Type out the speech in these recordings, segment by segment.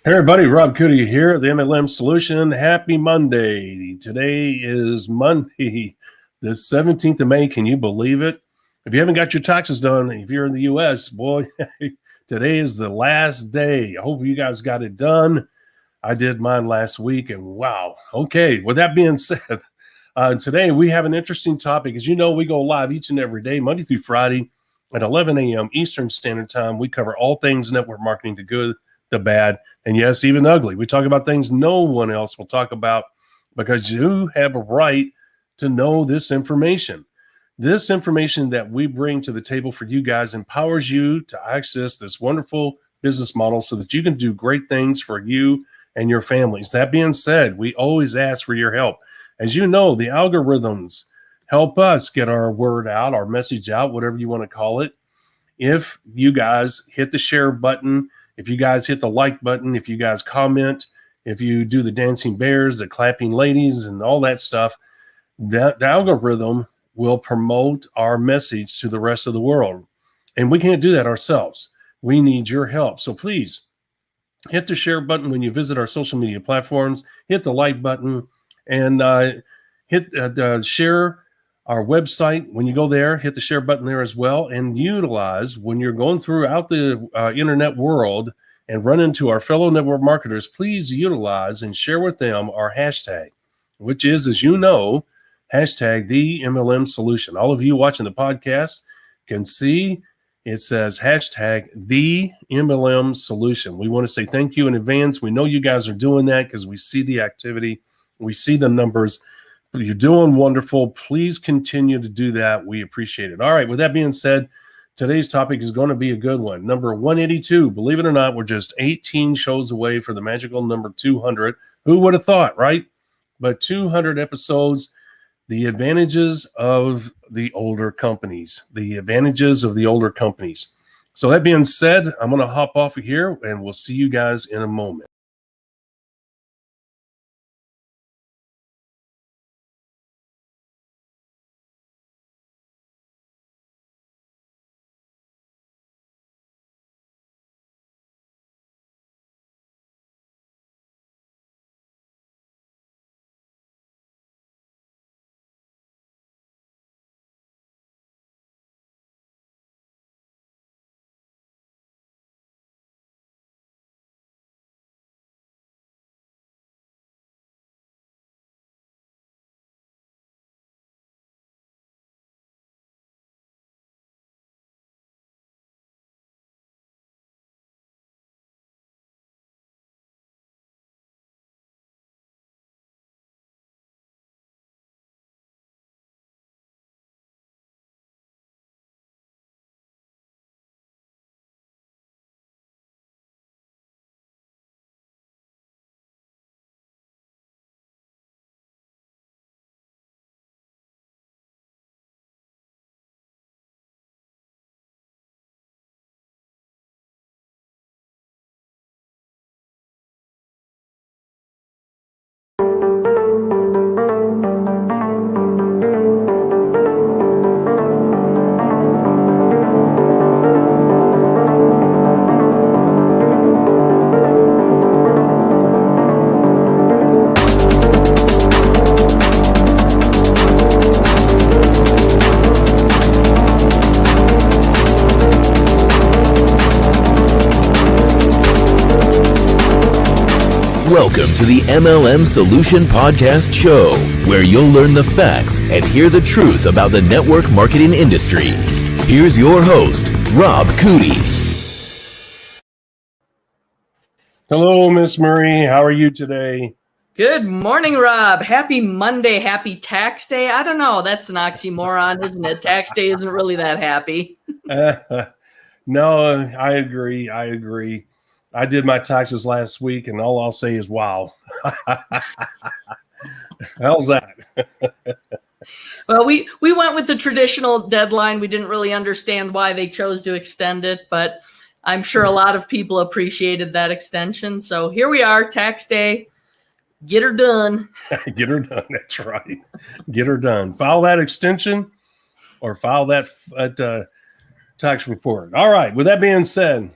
Hey everybody, Rob Cootie here, the MLM Solution. Happy Monday. Today is Monday, the 17th of May. Can you believe it? If you haven't got your taxes done, if you're in the U.S., boy, today is the last day. I hope you guys got it done. I did mine last week, and wow. Okay, with that being said, today we have an interesting topic. As you know, we go live each and every day, Monday through Friday at 11 a.m. Eastern Standard Time. We cover all things network marketing, the good, the bad, and yes, even the ugly. We talk about things no one else will talk about because you have a right to know this information. This information that we bring to the table for you guys empowers you to access this wonderful business model so that you can do great things for you and your families. That being said, we always ask for your help. As you know, the algorithms help us get our word out, our message out, whatever you want to call it. If you guys hit the share button, if you guys hit the like button, if you guys comment, if you do the dancing bears, the clapping ladies, and all that stuff, the algorithm will promote our message to the rest of the world. And we can't do that ourselves. We need your help. So please hit the share button when you visit our social media platforms, hit the like button, and hit share our website. When you go there, hit the share button there as well, and utilize when you're going throughout the internet world and run into our fellow network marketers, please utilize and share with them our hashtag, which is, as you know, hashtag the MLM solution. All of you watching the podcast can see it says hashtag the MLM solution. We want to say thank you in advance. We know you guys are doing that because we see the activity, we see the numbers. You're doing wonderful. Please continue to do that. We appreciate it. All right. With that being said, today's topic is going to be a good one. Number 182. Believe it or not, we're just 18 shows away for the magical number 200. Who would have thought, right? But 200 episodes. The advantages of the older companies. The advantages of the older companies. So that being said, I'm going to hop off of here, and we'll see you guys in a moment. Welcome to the MLM Solution Podcast Show, where you'll learn the facts and hear the truth about the network marketing industry. Here's your host, Rob Cootie. Hello, Miss Murray. How are you today? Good morning, Rob. Happy Monday. Happy tax day. I don't know. That's an oxymoron, isn't it? Tax day isn't really that happy. No, I agree. I did my taxes last week, and all I'll say is, wow. How's that? Well, we went with the traditional deadline. We didn't really understand why they chose to extend it, but I'm sure a lot of people appreciated that extension. So here we are, tax day. Get her done. Get her done. That's right. Get her done. File that extension or file that tax report. All right. With that being said,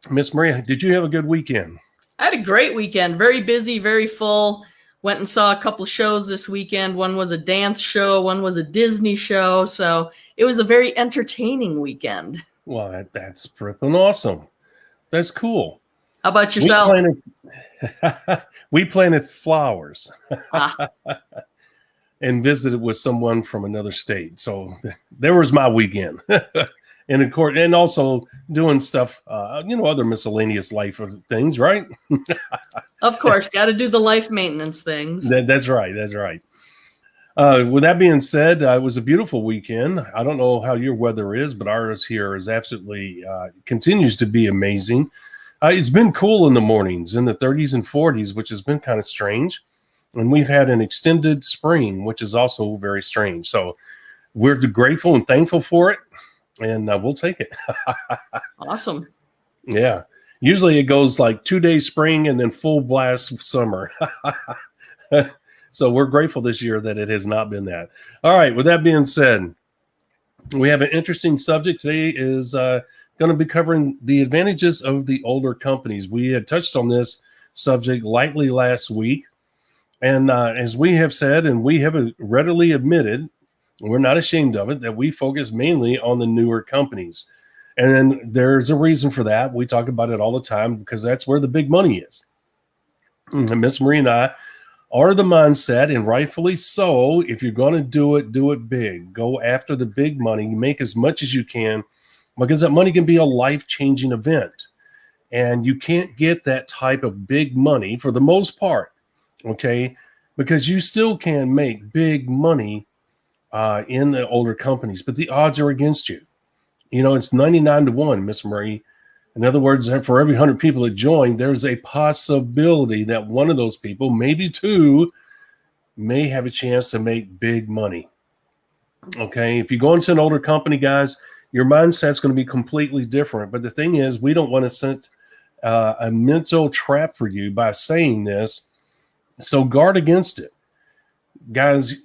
Miss Maria, did you have a good weekend? I had a great weekend. Very busy, very full. Went and saw a couple shows this weekend. One was a dance show. One was a Disney show. So it was a very entertaining weekend. Well, that's freaking awesome. That's cool. How about yourself? We planted flowers Ah, and visited with someone from another state. So there was my weekend. And of course, and also doing stuff, other miscellaneous life things, right? of course, got to do the life maintenance things. That's right. That's right. With that being said, it was a beautiful weekend. I don't know how your weather is, but ours here is absolutely continues to be amazing. It's been cool in the mornings in the 30s and 40s, which has been kind of strange. And we've had an extended spring, which is also very strange. So we're grateful and thankful for it. And we'll take it. Awesome. Yeah. Usually it goes like 2 days spring and then full blast summer. So we're grateful this year that it has not been that. All right. With that being said, we have an interesting subject today is going to be covering the advantages of the older companies. We had touched on this subject lightly last week. And as we have said, and we have readily admitted, we're not ashamed of it, that we focus mainly on the newer companies. And there's a reason for that. We talk about it all the time because that's where the big money is. And Miss Marie and I are the mindset, and rightfully so, if you're going to do it big. Go after the big money. Make as much as you can because that money can be a life-changing event. And you can't get that type of big money for the most part, okay? Because you still can make big money in the older companies, but the odds are against you. It's 99-1, Miss Marie. In other words, for every 100 people that join, there's a possibility that one of those people, maybe two, may have a chance to make big money. Okay, if you go into an older company, guys, your mindset's going to be completely different. But the thing is, we don't want to set a mental trap for you by saying this. So guard against it. Guys,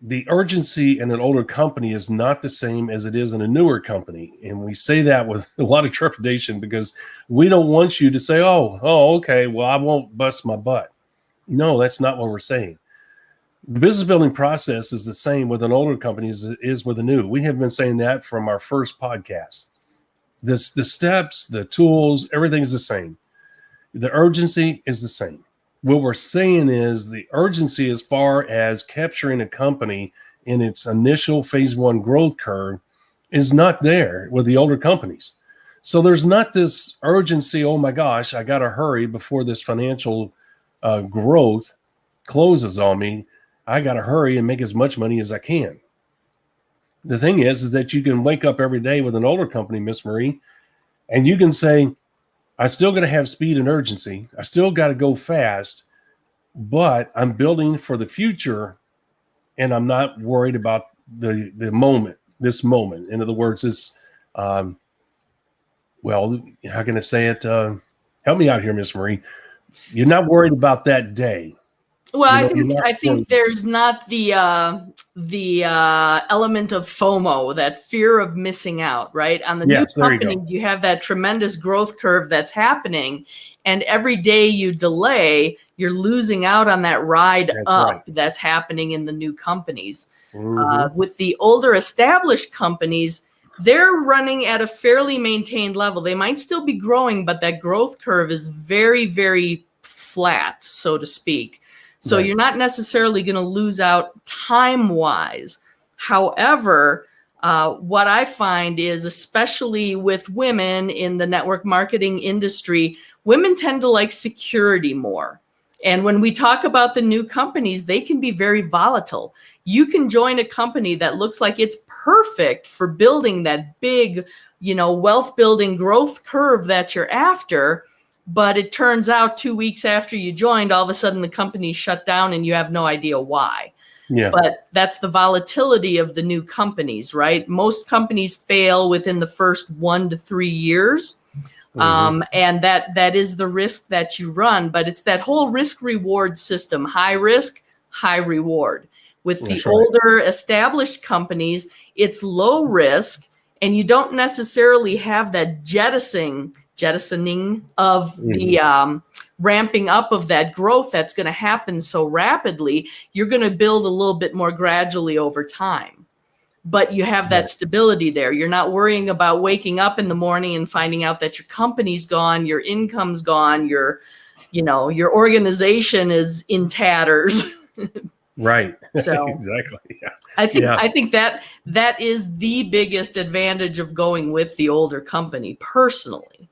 the urgency in an older company is not the same as it is in a newer company. And we say that with a lot of trepidation because we don't want you to say, oh, okay, well, I won't bust my butt. No, that's not what we're saying. The business building process is the same with an older company as it is with a new. We have been saying that from our first podcast. The steps, the tools, everything is the same. The urgency is the same. What we're saying is the urgency as far as capturing a company in its initial phase one growth curve is not there with the older companies. So there's not this urgency, oh my gosh, I got to hurry before this financial growth closes on me. I got to hurry and make as much money as I can. The thing is that you can wake up every day with an older company, Miss Marie, and you can say, I still got to have speed and urgency. I still got to go fast, but I'm building for the future, and I'm not worried about the moment, this moment. In other words, this, how can I say it? Help me out here, Miss Marie. You're not worried about that day. Well, I think there's not the element of FOMO, that fear of missing out, right? On the new companies, you have that tremendous growth curve that's happening, and every day you delay, you're losing out on that ride that's happening in the new companies. Mm-hmm. With the older established companies, they're running at a fairly maintained level. They might still be growing, but that growth curve is very, very flat, so to speak. So you're not necessarily going to lose out time-wise. However, what I find is, especially with women in the network marketing industry, women tend to like security more. And when we talk about the new companies, they can be very volatile. You can join a company that looks like it's perfect for building that big, wealth building growth curve that you're after. But it turns out 2 weeks after you joined, all of a sudden the company's shut down and you have no idea why. Yeah. But that's the volatility of the new companies, right? Most companies fail within the first 1 to 3 years. Mm-hmm. And that is the risk that you run. But it's that whole risk reward system, high risk, high reward. With the older established companies, it's low risk, and you don't necessarily have that jettisoning of the ramping up of that growth that's going to happen so rapidly, you're going to build a little bit more gradually over time. But you have that stability there. You're not worrying about waking up in the morning and finding out that your company's gone, your income's gone, your organization is in tatters. Right. So Exactly. Yeah. I think that is the biggest advantage of going with the older company personally.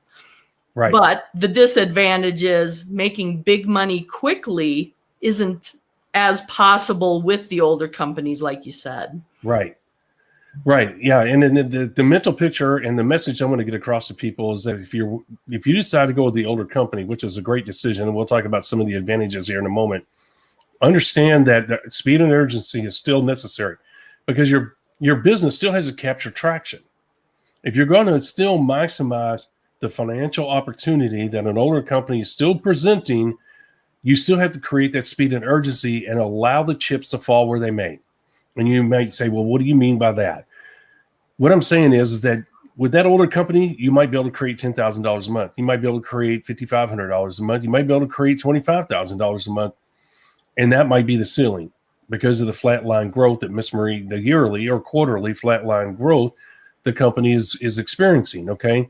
Right. But the disadvantage is making big money quickly isn't as possible with the older companies, like you said. Right. Right. Yeah. And then the mental picture and the message I want to get across to people is that if you decide to go with the older company, which is a great decision, and we'll talk about some of the advantages here in a moment, understand that the speed and urgency is still necessary because your business still has to capture traction. If you're going to still maximize the financial opportunity that an older company is still presenting, you still have to create that speed and urgency and allow the chips to fall where they may. And you might say, well, what do you mean by that? What I'm saying is that with that older company, you might be able to create $10,000 a month. You might be able to create $5,500 a month. You might be able to create $25,000 a month. And that might be the ceiling because of the flatline growth that Miss Marie, the yearly or quarterly flatline growth the company is experiencing. Okay.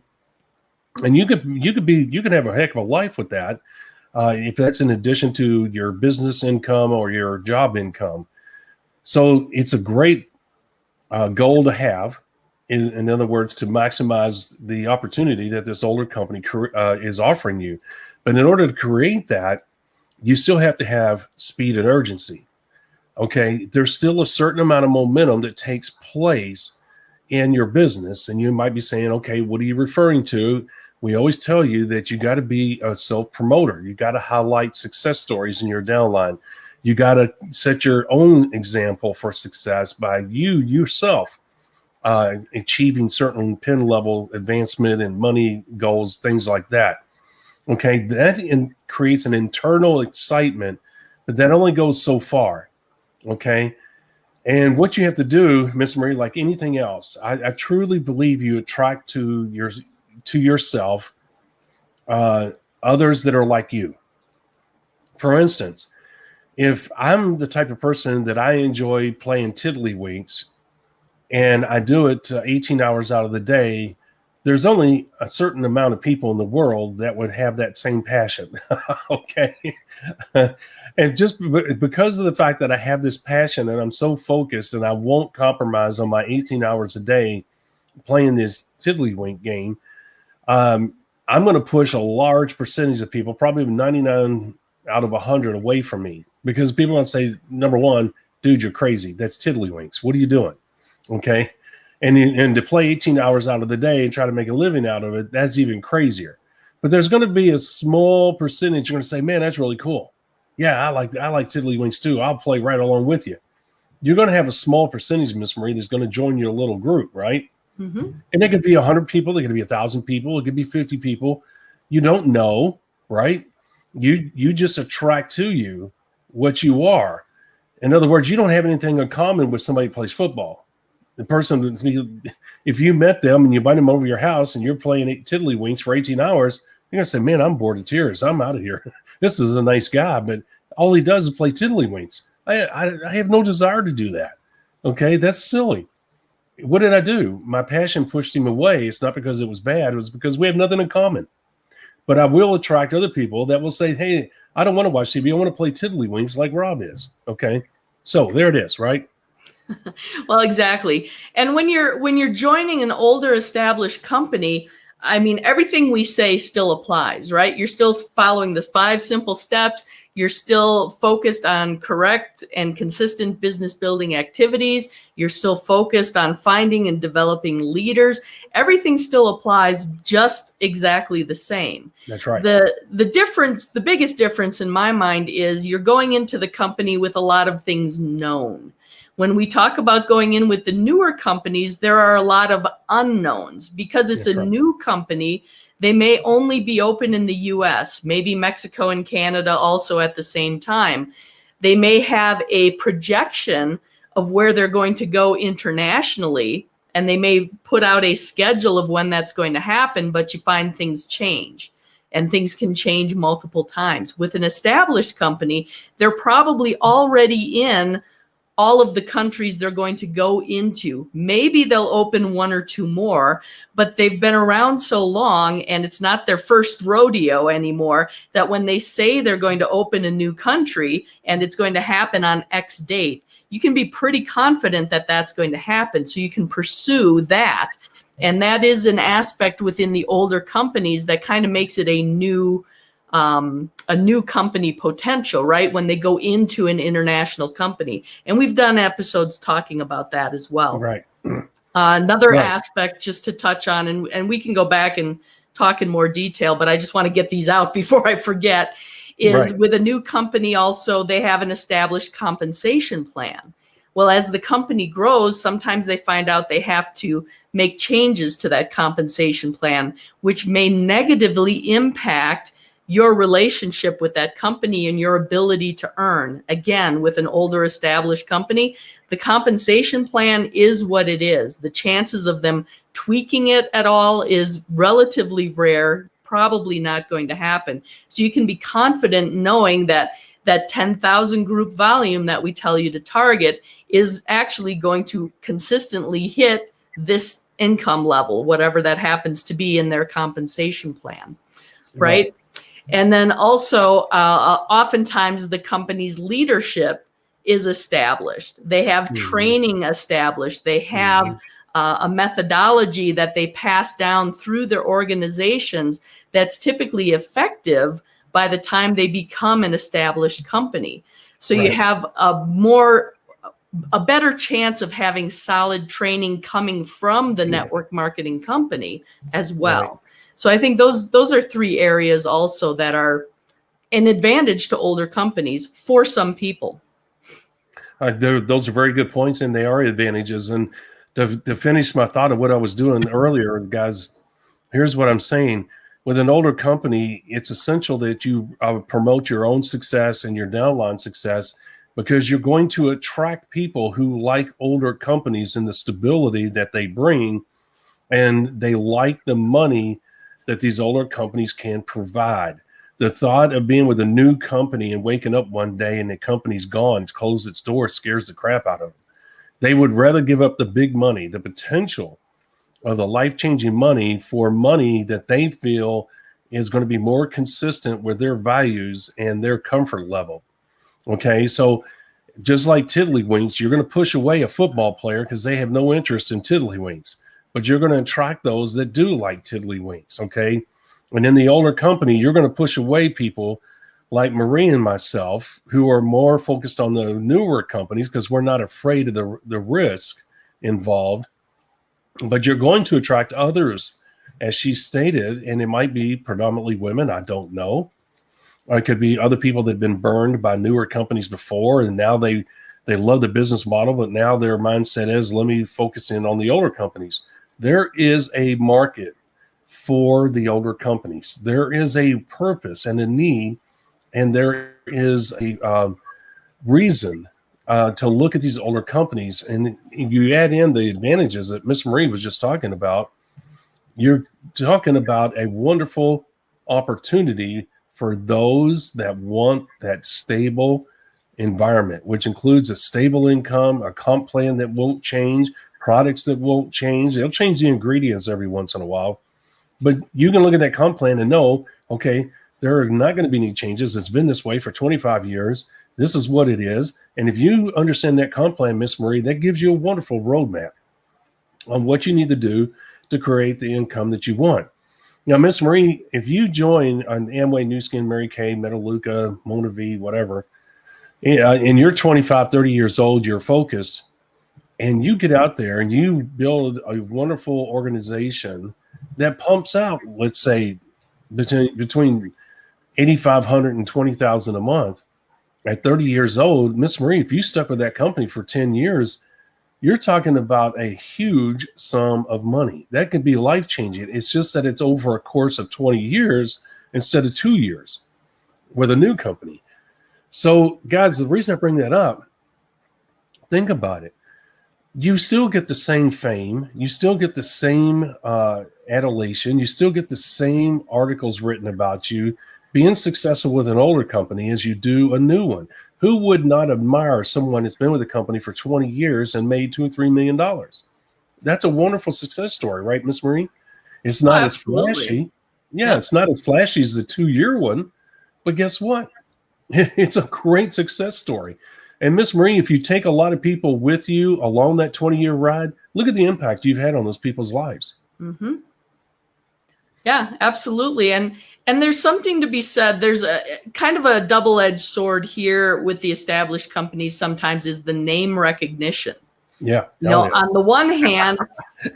And you could have a heck of a life with that. If that's in addition to your business income or your job income. So it's a great goal to have. In other words, to maximize the opportunity that this older company is offering you. But in order to create that, you still have to have speed and urgency. Okay, there's still a certain amount of momentum that takes place in your business. And you might be saying, okay, what are you referring to? We always tell you that you got to be a self-promoter. You got to highlight success stories in your downline. You got to set your own example for success by you yourself achieving certain pin level advancement and money goals, things like that. Okay, that creates an internal excitement, but that only goes so far. Okay, and what you have to do, Miss Marie, like anything else, I truly believe you attract to yourself others that are like you. For instance, if I'm the type of person that I enjoy playing tiddlywinks and I do it 18 hours out of the day, there's only a certain amount of people in the world that would have that same passion. Okay. And just because of the fact that I have this passion and I'm so focused and I won't compromise on my 18 hours a day playing this tiddlywink game, I'm going to push a large percentage of people, probably 99 out of 100 away from me, because people are going to say, number one, dude, you're crazy. That's tiddlywinks. What are you doing? Okay. And to play 18 hours out of the day and try to make a living out of it, that's even crazier. But there's going to be a small percentage you're going to say, man, that's really cool. Yeah, I like tiddlywinks too. I'll play right along with you. You're going to have a small percentage, Miss Marie, that's going to join your little group, right? Mm-hmm. And it could be 100 people. It could be 1,000 people. It could be 50 people. You don't know, right? You just attract to you what you are. In other words, you don't have anything in common with somebody who plays football. The person, if you met them and you invite them over your house and you're playing tiddlywinks for 18 hours, you're going to say, man, I'm bored of tears. I'm out of here. This is a nice guy, but all he does is play tiddlywinks. I have no desire to do that. Okay, that's silly. What did I do? My passion pushed him away. It's not because it was bad. It was because we have nothing in common. But I will attract other people that will say, hey, I don't want to watch TV. I want to play tiddlywinks like Rob is. Okay, so there it is, right? Well, exactly. And when you're joining an older established company, I mean, everything we say still applies, right? You're still following the 5 simple steps. You're still focused on correct and consistent business building activities. You're still focused on finding and developing leaders. Everything still applies just exactly the same. That's right. The biggest difference in my mind is you're going into the company with a lot of things known. When we talk about going in with the newer companies, there are a lot of unknowns because it's a new company. They may only be open in the US, maybe Mexico and Canada also at the same time. They may have a projection of where they're going to go internationally, and they may put out a schedule of when that's going to happen, but you find things change. and things can change multiple times. With an established company, they're probably already in all of the countries they're going to go into. Maybe they'll open one or two more, but they've been around so long and it's not their first rodeo anymore, that when they say they're going to open a new country and it's going to happen on X date, you can be pretty confident that that's going to happen. So you can pursue that. And that is an aspect within the older companies that kind of makes it a new company potential, right? When they go into an international company. And we've done episodes talking about that as well. Right. Another aspect just to touch on, and we can go back and talk in more detail, but I just want to get these out before I forget, is with a new company also, they have an established compensation plan. Well, as the company grows, sometimes they find out they have to make changes to that compensation plan, which may negatively impact your relationship with that company and your ability to earn. Again, with an older established company, the compensation plan is what it is. The chances of them tweaking it at all is relatively rare, probably not going to happen. So you can be confident knowing that that 10,000 group volume that we tell you to target is actually going to consistently hit this income level, whatever that happens to be in their compensation plan, right? And then also, oftentimes the company's leadership is established. They have training established. They have a methodology that they pass down through their organizations that's typically effective by the time they become an established company. So you have a better chance of having solid training coming from the network marketing company as well. Right. So I think those are three areas also that are an advantage to older companies for some people. Those are very good points, and they are advantages. And to finish my thought of what I was doing earlier, guys, here's what I'm saying. With an older company, it's essential that you promote your own success and your downline success, because you're going to attract people who like older companies and the stability that they bring, and they like the money that these older companies can provide. The thought of being with a new company and waking up one day and the company's gone, it's closed its doors, scares the crap out of them. They would rather give up the big money, the potential of the life-changing money, for money that they feel is going to be more consistent with their values and their comfort level. Okay, so just like tiddlywinks, you're going to push away a football player because they have no interest in tiddlywinks, but you're going to attract those that do like tiddlywinks, okay? And in the older company, you're going to push away people like Marie and myself, who are more focused on the newer companies because we're not afraid of the risk involved. But you're going to attract others, as she stated, and it might be predominantly women, I don't know. It could be other people that have been burned by newer companies before, and now they love the business model, but now their mindset is, let me focus in on the older companies. There is a market for the older companies. There is a purpose and a need, and there is a reason to look at these older companies. And you add in the advantages that Miss Marie was just talking about. You're talking about a wonderful opportunity for those that want that stable environment, which includes a stable income, a comp plan that won't change, products that won't change. They'll change the ingredients every once in a while, but you can look at that comp plan and know, okay, there are not going to be any changes. It's been this way for 25 years. This is what it is. And if you understand that comp plan, Miss Marie, that gives you a wonderful roadmap on what you need to do to create the income that you want. Now, Miss Marie, if you join an Amway, New Skin, Mary Kay, Metaluca, Mona V, whatever, and you're 25, 30 years old, you're focused, and you get out there and you build a wonderful organization that pumps out, let's say, between 8,500 and 20,000 a month at 30 years old, Miss Marie, if you stuck with that company for 10 years, you're talking about a huge sum of money. That could be life-changing. It's just that it's over a course of 20 years instead of 2 years with a new company. So, guys, the reason I bring that up, think about it. you still get the same fame. You still get the same adulation. You still get the same articles written about you being successful with an older company as you do a new one. Who would not admire someone that's been with a company for 20 years and made $2 or $3 million? That's a wonderful success story, right, Miss Marie? It's not as flashy. Yeah, it's not as flashy as the 2-year one, but guess what? It's a great success story. And Miss Marie, if you take a lot of people with you along that 20-year ride, look at the impact you've had on those people's lives. Mm-hmm. Yeah, absolutely. And there's something to be said. There's a kind of a double-edged sword here with the established companies sometimes is the name recognition. Yeah. On the one hand,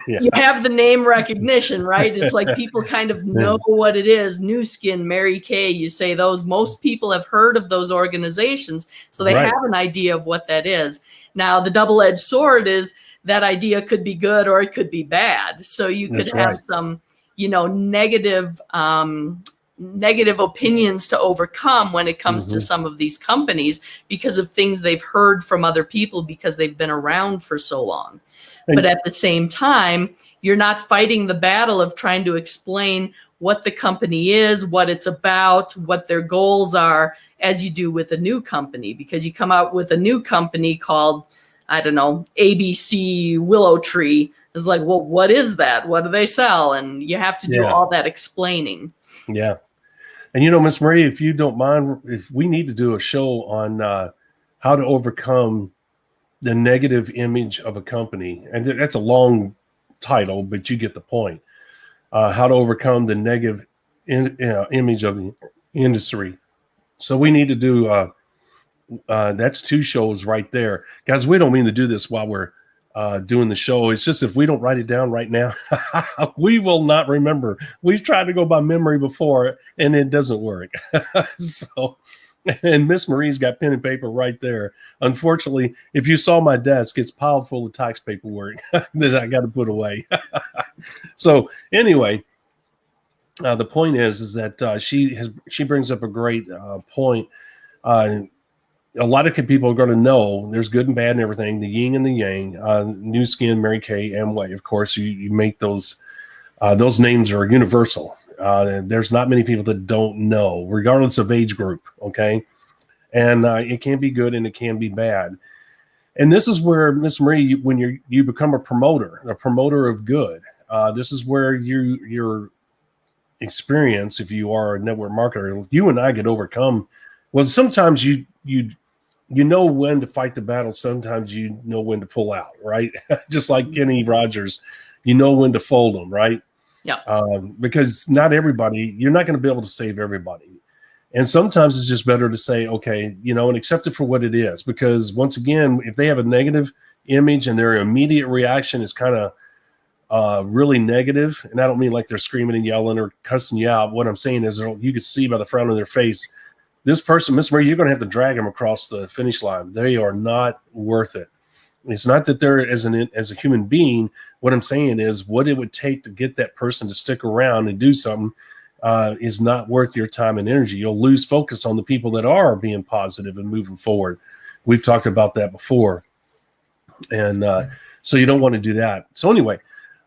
you have the name recognition, right? It's like people kind of know what it is. New Skin, Mary Kay, you say those. Most people have heard of those organizations, so they have an idea of what that is. Now, the double-edged sword is that idea could be good or it could be bad. So you could have some, negative opinions to overcome when it comes to some of these companies because of things they've heard from other people because they've been around for so long. But at the same time, you're not fighting the battle of trying to explain what the company is, what it's about, what their goals are, as you do with a new company, because you come out with a new company called, I don't know, ABC Willow Tree. It's like, well, what is that? What do they sell? And you have to do all that explaining. Yeah. And, Miss Marie, if you don't mind, if we need to do a show on how to overcome the negative image of a company, and that's a long title, but you get the point. How to overcome the negative image of the industry. So we need to do, that's 2 shows right there. Guys, we don't mean to do this while we're doing the show. It's just if we don't write it down right now, we will not remember. We've tried to go by memory before and it doesn't work. So, and Miss Marie's got pen and paper right there. Unfortunately, if you saw my desk, it's piled full of tax paperwork that I got to put away. So anyway, the point is that she brings up a great point. A lot of people are going to know there's good and bad and everything, the yin and the yang, New Skin, Mary Kay, Amway. Of course, you make those names are universal. There's not many people that don't know, regardless of age group. Okay. And it can be good and it can be bad. And this is where, Miss Marie, when you become a promoter of good, this is where your experience, if you are a network marketer, you and I get overcome. Well, sometimes you know when to fight the battle. Sometimes you know when to pull out, right? Just like Kenny Rogers, you know when to fold them, right? Yeah. Because not everybody, you're not going to be able to save everybody. And sometimes it's just better to say, okay, and accept it for what it is. Because once again, if they have a negative image and their immediate reaction is kind of really negative, and I don't mean like they're screaming and yelling or cussing you out. What I'm saying is you can see by the frown on their face, this person, Miss Marie, you're going to have to drag them across the finish line. They are not worth it. It's not that they're as a human being. What I'm saying is what it would take to get that person to stick around and do something is not worth your time and energy. You'll lose focus on the people that are being positive and moving forward. We've talked about that before. And so you don't want to do that. So anyway,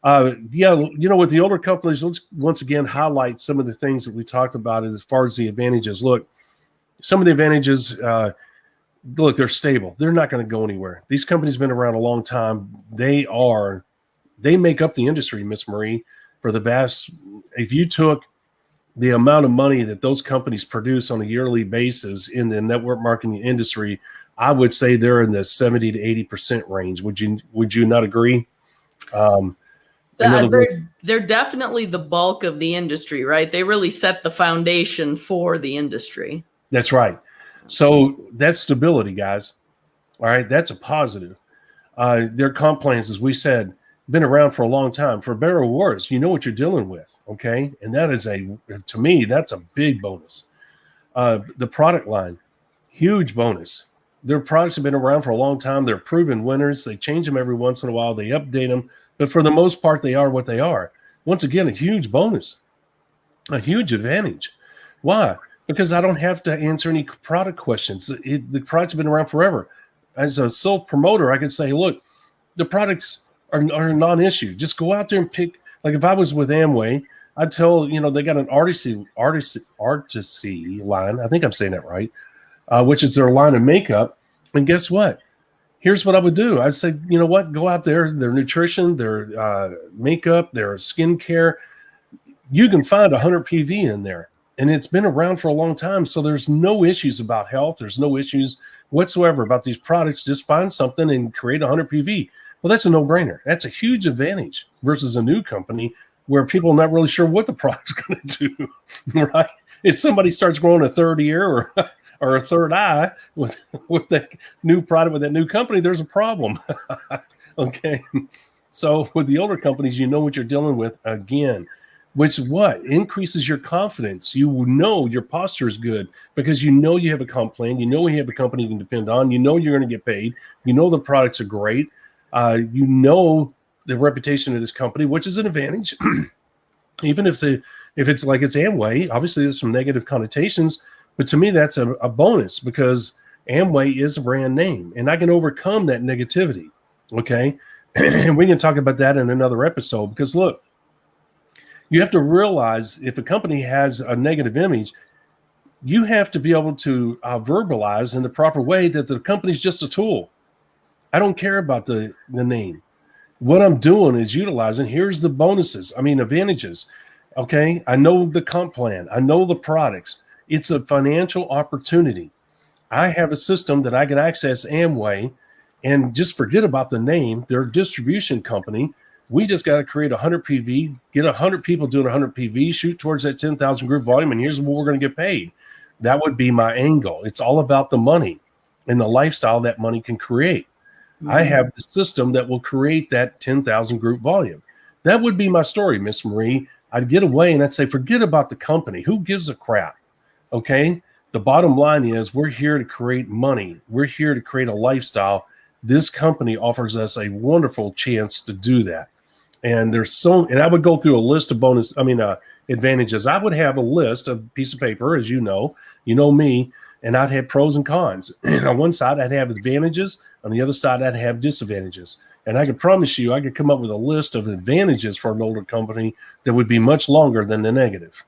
with the older companies, let's once again highlight some of the things that we talked about as far as the advantages. Look, some of the advantages, they're stable. They're not going to go anywhere. These companies have been around a long time. They make up the industry, Miss Marie, for the vast. If you took the amount of money that those companies produce on a yearly basis in the network marketing industry, I would say they're in the 70 to 80% range. Would you not agree? They're definitely the bulk of the industry, right? They really set the foundation for the industry. That's right. So that's stability, guys. All right. That's a positive. Their comp plans, as we said, been around for a long time. For better or worse, you know what you're dealing with. Okay. And that is to me, that's a big bonus. The product line, huge bonus. Their products have been around for a long time. They're proven winners. They change them every once in a while. They update them. But for the most part, they are what they are. Once again, a huge bonus, a huge advantage. Why? Because I don't have to answer any product questions. The products have been around forever. As a self promoter, I could say, look, the products are a non-issue. Just go out there and pick. Like if I was with Amway, I'd tell, they got an artisy line. I think I'm saying that right, which is their line of makeup. And guess what? Here's what I would do. I'd say, you know what? Go out there, their nutrition, their makeup, their skincare. You can find 100 PV in there. And it's been around for a long time. So there's no issues about health. There's no issues whatsoever about these products. Just find something and create 100 PV. Well, that's a no-brainer. That's a huge advantage versus a new company where people are not really sure what the product's going to do, right? If somebody starts growing a third ear or a third eye with that new product, with that new company, there's a problem, okay? So with the older companies, you know what you're dealing with again, which what? Increases your confidence. You know your posture is good because you know you have a comp plan. You know you have a company you can depend on. You know you're going to get paid. You know the products are great. You know the reputation of this company, which is an advantage. Even if it's like it's Amway, obviously there's some negative connotations, but to me that's a bonus because Amway is a brand name, and I can overcome that negativity. Okay, and we can talk about that in another episode because look, you have to realize if a company has a negative image, you have to be able to verbalize in the proper way that the company's just a tool. I don't care about the name. What I'm doing is utilizing, here's the bonuses, advantages. Okay, I know the comp plan. I know the products. It's a financial opportunity. I have a system that I can access Amway and just forget about the name. They're a distribution company. We just got to create 100 PV, get 100 people doing 100 PV, shoot towards that 10,000 group volume, and here's what we're going to get paid. That would be my angle. It's all about the money and the lifestyle that money can create. Mm-hmm. I have the system that will create that 10,000 group volume. That would be my story, Miss Marie. I'd get away and I'd say, forget about the company. Who gives a crap? Okay. The bottom line is we're here to create money. We're here to create a lifestyle. This company offers us a wonderful chance to do that. And and I would go through a list of advantages. I would have a list, a piece of paper, as you know me, and I'd have pros and cons. And on one side, I'd have advantages. On the other side, I'd have disadvantages. And I can promise you, I could come up with a list of advantages for an older company that would be much longer than the negative,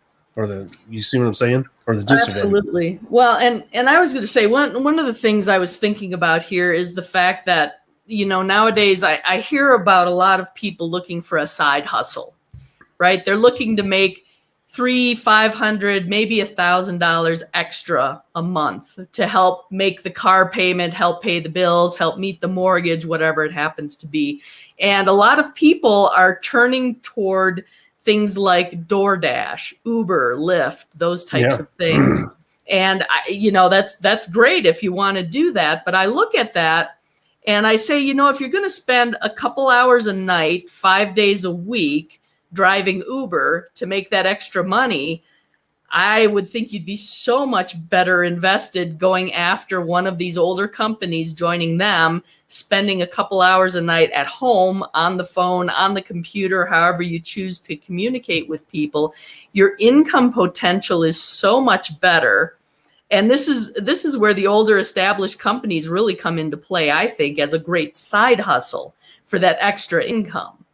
you see what I'm saying? Or the disadvantage. Absolutely. Well, and I was going to say, one of the things I was thinking about here is the fact that, nowadays I hear about a lot of people looking for a side hustle, right? They're looking to make $300, $500, maybe $1,000 extra a month to help make the car payment, help pay the bills, help meet the mortgage, whatever it happens to be. And a lot of people are turning toward things like DoorDash, Uber, Lyft, those types of things. And that's great if you want to do that. But I look at that and I say, if you're going to spend a couple hours a night, 5 days a week, driving Uber to make that extra money, I would think you'd be so much better invested going after one of these older companies, joining them, spending a couple hours a night at home, on the phone, on the computer, however you choose to communicate with people. Your income potential is so much better. And this is where the older established companies really come into play, I think, as a great side hustle for that extra income.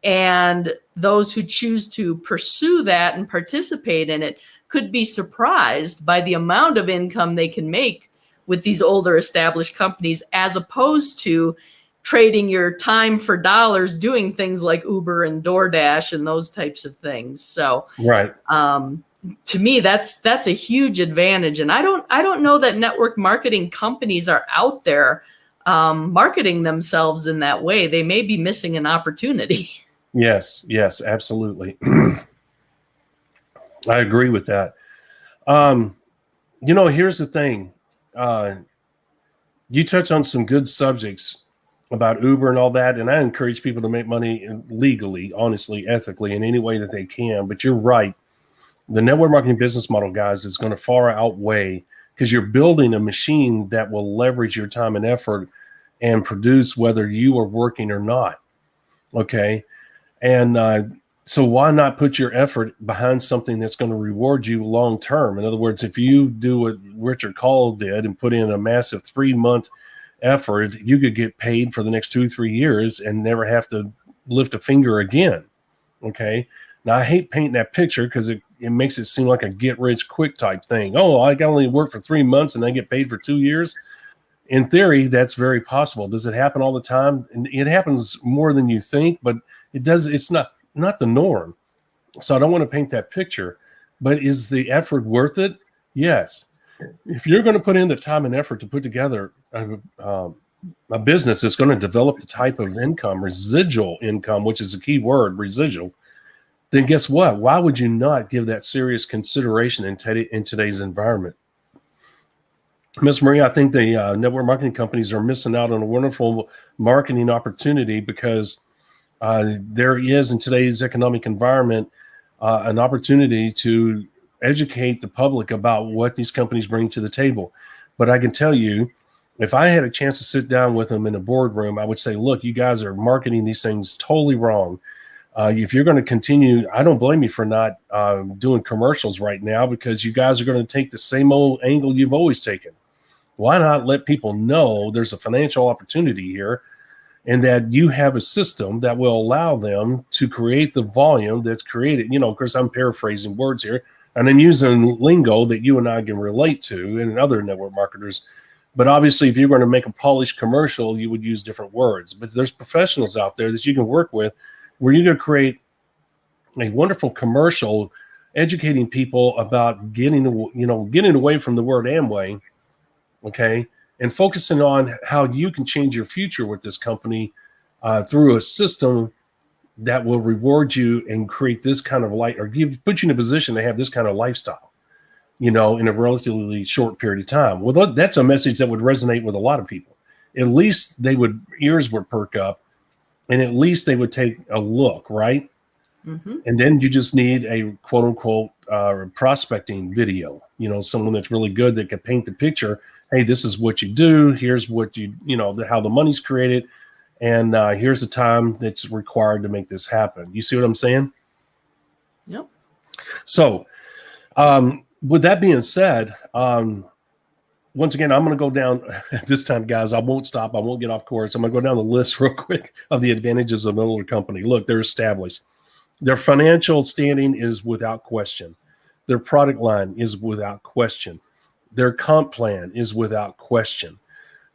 And those who choose to pursue that and participate in it could be surprised by the amount of income they can make with these older established companies, as opposed to trading your time for dollars doing things like Uber and DoorDash and those types of things. So, right. To me, that's a huge advantage. And I don't know that network marketing companies are out there marketing themselves in that way. They may be missing an opportunity. Yes, absolutely. I agree with that. Here's the thing. You touch on some good subjects about Uber and all that, and I encourage people to make money legally, honestly, ethically, in any way that they can. But you're right. The network marketing business model, guys, is going to far outweigh, because you're building a machine that will leverage your time and effort and produce whether you are working or not. Okay. And so why not put your effort behind something that's going to reward you long term? In other words, if you do what Richard Cole did and put in a massive 3-month effort, you could get paid for the next 2-3 years and never have to lift a finger again. Okay. Now I hate painting that picture because it makes it seem like a get rich quick type thing. Oh, I can only work for 3 months and I get paid for 2 years. In theory, that's very possible. Does it happen all the time? And it happens more than you think, but it's not the norm. So I don't want to paint that picture, but is the effort worth it? Yes. If you're going to put in the time and effort to put together a business that's going to develop the type of income, residual income, which is a key word, residual, then guess what? Why would you not give that serious consideration in today's environment? Ms. Marie, I think the network marketing companies are missing out on a wonderful marketing opportunity because there is in today's economic environment an opportunity to educate the public about what these companies bring to the table. But I can tell you, if I had a chance to sit down with them in a boardroom, I would say, look, you guys are marketing these things totally wrong. If you're going to continue, I don't blame you for not doing commercials right now because you guys are going to take the same old angle you've always taken. Why not let people know there's a financial opportunity here and that you have a system that will allow them to create the volume that's created? You know, of course, I'm paraphrasing words here and I'm using lingo that you and I can relate to and other network marketers. But obviously, if you're going to make a polished commercial, you would use different words. But there's professionals out there that you can work with where you're going to create a wonderful commercial educating people about getting away from the word Amway, okay, and focusing on how you can change your future with this company through a system that will reward you and create this kind of put you in a position to have this kind of lifestyle, in a relatively short period of time. Well, that's a message that would resonate with a lot of people. At least ears would perk up, and at least they would take a look, right? Mm-hmm. And then you just need a quote unquote prospecting video, someone that's really good that can paint the picture. Hey, this is what you do. Here's what how the money's created. And here's the time that's required to make this happen. You see what I'm saying? Yep. So with that being said, once again, I'm going to go down this time, guys. I won't stop. I won't get off course. I'm going to go down the list real quick of the advantages of an older company. Look, they're established. Their financial standing is without question. Their product line is without question. Their comp plan is without question.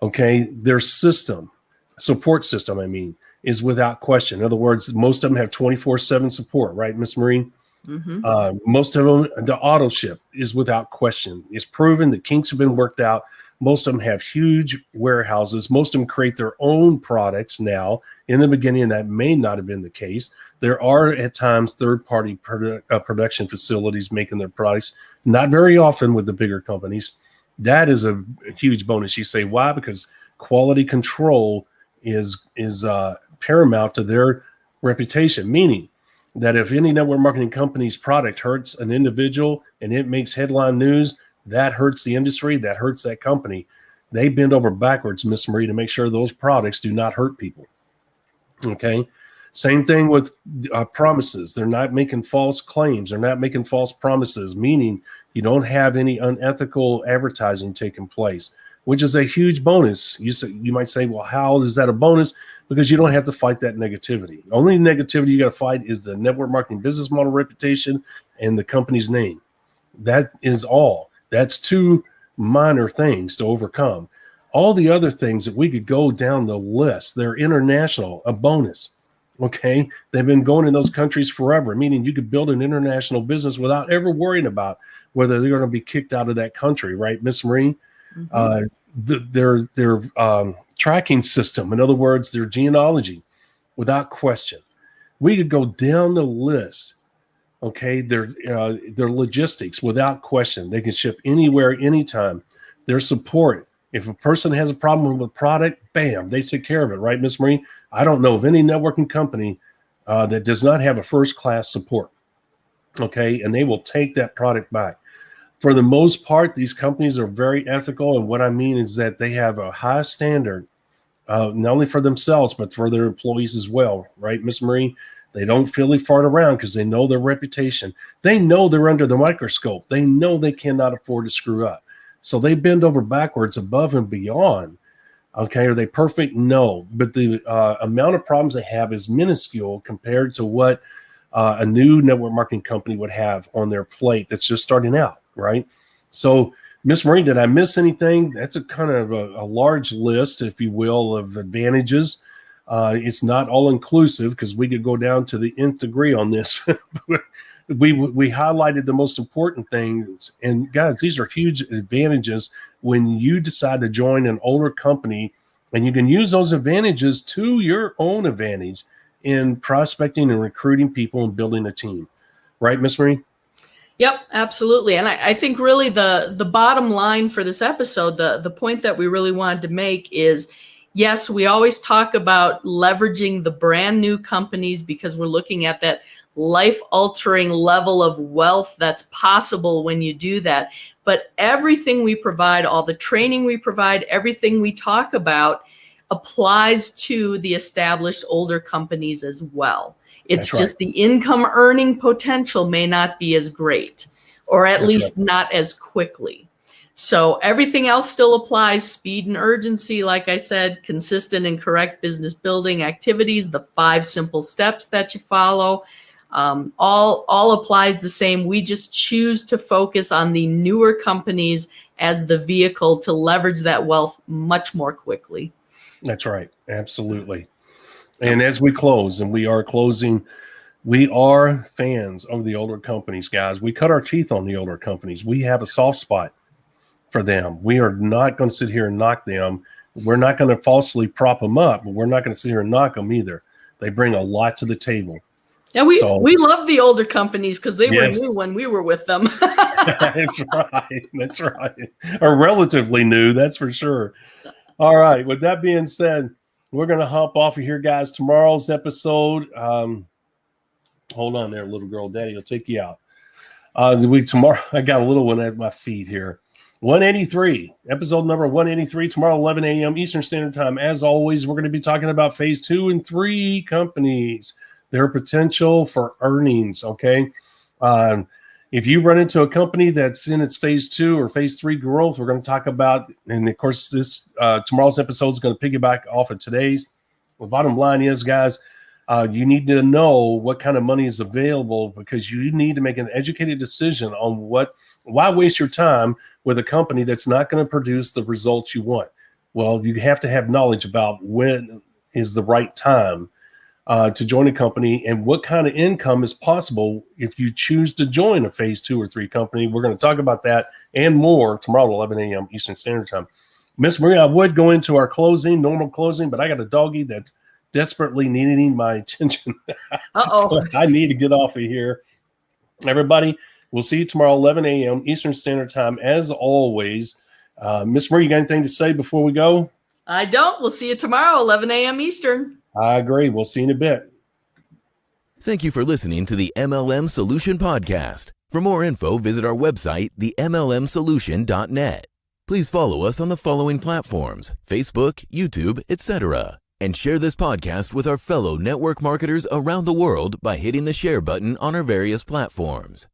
Okay. Their support system, is without question. In other words, most of them have 24/7 support, right, Ms. Marie? Mm-hmm. Most of them, the auto ship is without question. It's proven the kinks have been worked out. Most of them have huge warehouses. Most of them create their own products now. In the beginning, that may not have been the case. There are at times third-party production facilities making their products. Not very often with the bigger companies. That is a huge bonus. You say, why? Because quality control is paramount to their reputation, meaning that if any network marketing company's product hurts an individual and it makes headline news, that hurts the industry, that hurts that company. They bend over backwards, Miss Marie, to make sure those products do not hurt people. Okay. Same thing with promises. They're not making false claims. They're not making false promises, meaning you don't have any unethical advertising taking place, which is a huge bonus. You might say, well, how is that a bonus? Because you don't have to fight that negativity. Only negativity you got to fight is the network marketing business model reputation and the company's name. That is all. That's two minor things to overcome. All the other things that we could go down the list, they're international, a bonus. Okay. They've been going in those countries forever, meaning you could build an international business without ever worrying about whether they're going to be kicked out of that country, right, Miss Marie? Mm-hmm. Their tracking system, in other words, their genealogy, without question. We could go down the list. Okay, their logistics, without question. They can ship anywhere, anytime. Their support. If a person has a problem with a product, bam, they take care of it, right, Miss Marie? I don't know of any networking company that does not have a first-class support. Okay, and they will take that product back. For the most part, these companies are very ethical, and what I mean is that they have a high standard, not only for themselves, but for their employees as well, right, Miss Marie? They don't filly fart around because they know their reputation. They know they're under the microscope. They know they cannot afford to screw up. So they bend over backwards above and beyond Okay, are they perfect? No, but the amount of problems they have is minuscule compared to what a new network marketing company would have on their plate that's just starting out, right? So, Miss Marie, did I miss anything? That's a kind of a large list, if you will, of advantages. It's not all inclusive because we could go down to the nth degree on this. we highlighted the most important things, and guys, these are huge advantages when you decide to join an older company, and you can use those advantages to your own advantage in prospecting and recruiting people and building a team. Right, Miss Marie? Yep, absolutely. And I think really the bottom line for this episode, the point that we really wanted to make is, yes, we always talk about leveraging the brand new companies because we're looking at that life-altering level of wealth that's possible when you do that. But everything we provide, all the training we provide, everything we talk about applies to the established older companies as well. It's just the income earning potential may not be as great, or at least not as quickly. So everything else still applies. Speed and urgency, like I said, consistent and correct business building activities, the 5 simple steps that you follow, all applies the same. We just choose to focus on the newer companies as the vehicle to leverage that wealth much more quickly. That's right. Absolutely. And as we close, and we are closing, we are fans of the older companies, guys. We cut our teeth on the older companies. We have a soft spot for them. We are not going to sit here and knock them. We're not going to falsely prop them up, but we're not going to sit here and knock them either. They bring a lot to the table. Yeah, we love the older companies because they were new when we were with them. That's right. That's right. Or relatively new, that's for sure. All right. With that being said, we're going to hop off of here, guys. Tomorrow's episode. Hold on there, little girl. Daddy will take you out. Tomorrow, I got a little one at my feet here. 183, episode number 183, tomorrow, 11 a.m. Eastern Standard Time. As always, we're going to be talking about phase 2 and 3 companies, their potential for earnings, okay? If you run into a company that's in its phase 2 or phase 3 growth, we're going to talk about, and of course, this tomorrow's episode is going to piggyback off of today's. The bottom line is, guys, you need to know what kind of money is available because you need to make an educated decision on why waste your time with a company that's not going to produce the results you want. Well, you have to have knowledge about when is the right time to join a company and what kind of income is possible if you choose to join a phase 2 or 3 company. We're going to talk about that and more tomorrow at 11 a.m. Eastern Standard Time. Miss Marie, I would go into our normal closing, but I got a doggy that's desperately needing my attention. So I need to get off of here. Everybody, we'll see you tomorrow, 11 a.m. Eastern Standard Time. As always, Miss Marie, you got anything to say before we go? I don't. We'll see you tomorrow, 11 a.m. Eastern. I agree. We'll see you in a bit. Thank you for listening to the MLM Solution Podcast. For more info, visit our website, themlmsolution.net. Please follow us on the following platforms: Facebook, YouTube, etc. And share this podcast with our fellow network marketers around the world by hitting the share button on our various platforms.